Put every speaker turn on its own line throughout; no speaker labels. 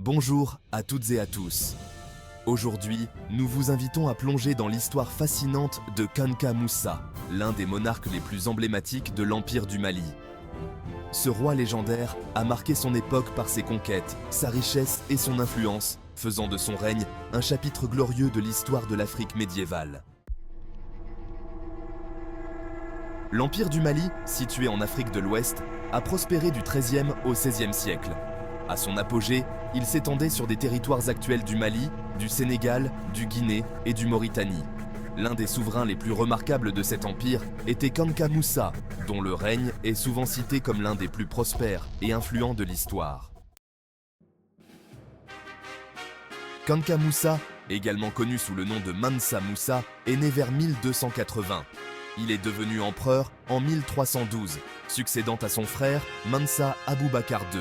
Bonjour à toutes et à tous. Aujourd'hui, nous vous invitons à plonger dans l'histoire fascinante de Kanka Moussa, l'un des monarques les plus emblématiques de l'Empire du Mali. Ce roi légendaire a marqué son époque par ses conquêtes, sa richesse et son influence, faisant de son règne un chapitre glorieux de l'histoire de l'Afrique médiévale. L'Empire du Mali, situé en Afrique de l'Ouest, a prospéré du XIIIe au XVIe siècle. À son apogée, il s'étendait sur des territoires actuels du Mali, du Sénégal, du Guinée et du Mauritanie. L'un des souverains les plus remarquables de cet empire était Kanka Moussa, dont le règne est souvent cité comme l'un des plus prospères et influents de l'histoire. Kanka Moussa, également connu sous le nom de Mansa Moussa, est né vers 1280. Il est devenu empereur en 1312, succédant à son frère Mansa Aboubakar II.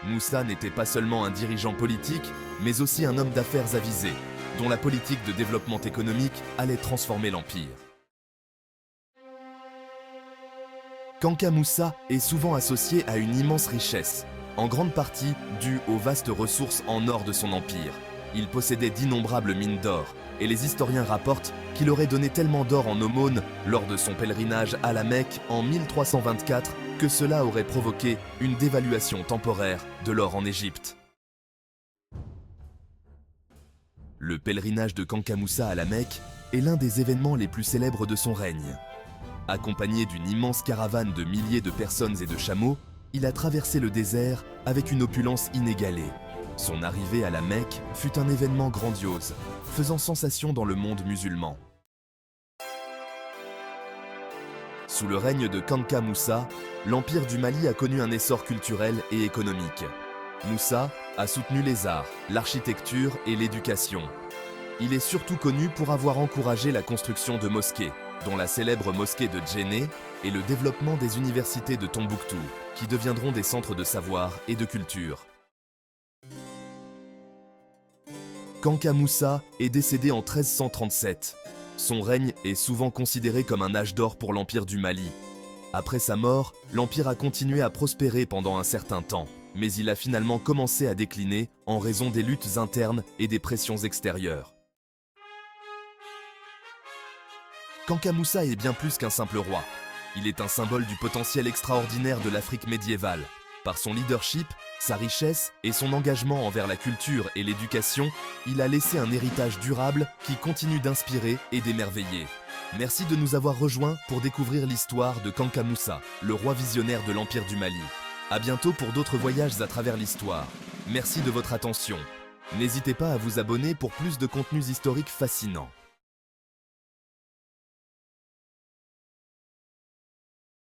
Moussa n'était pas seulement un dirigeant politique, mais aussi un homme d'affaires avisé, dont la politique de développement économique allait transformer l'Empire. Kanka Moussa est souvent associé à une immense richesse, en grande partie due aux vastes ressources en or de son empire. Il possédait d'innombrables mines d'or, et les historiens rapportent qu'il aurait donné tellement d'or en aumône lors de son pèlerinage à la Mecque en 1324 que cela aurait provoqué une dévaluation temporaire de l'or en Égypte. Le pèlerinage de Kanka Moussa à la Mecque est l'un des événements les plus célèbres de son règne. Accompagné d'une immense caravane de milliers de personnes et de chameaux, il a traversé le désert avec une opulence inégalée. Son arrivée à la Mecque fut un événement grandiose, faisant sensation dans le monde musulman. Sous le règne de Kanka Moussa, l'Empire du Mali a connu un essor culturel et économique. Moussa a soutenu les arts, l'architecture et l'éducation. Il est surtout connu pour avoir encouragé la construction de mosquées, dont la célèbre mosquée de Djenné et le développement des universités de Tombouctou, qui deviendront des centres de savoir et de culture. Kanka Moussa est décédé en 1337. Son règne est souvent considéré comme un âge d'or pour l'Empire du Mali. Après sa mort, l'Empire a continué à prospérer pendant un certain temps, mais il a finalement commencé à décliner en raison des luttes internes et des pressions extérieures. Kanka Moussa est bien plus qu'un simple roi. Il est un symbole du potentiel extraordinaire de l'Afrique médiévale. Par son leadership, sa richesse et son engagement envers la culture et l'éducation, il a laissé un héritage durable qui continue d'inspirer et d'émerveiller. Merci de nous avoir rejoints pour découvrir l'histoire de Kanka Moussa, le roi visionnaire de l'Empire du Mali. À bientôt pour d'autres voyages à travers l'histoire. Merci de votre attention. N'hésitez pas à vous abonner pour plus de contenus historiques fascinants.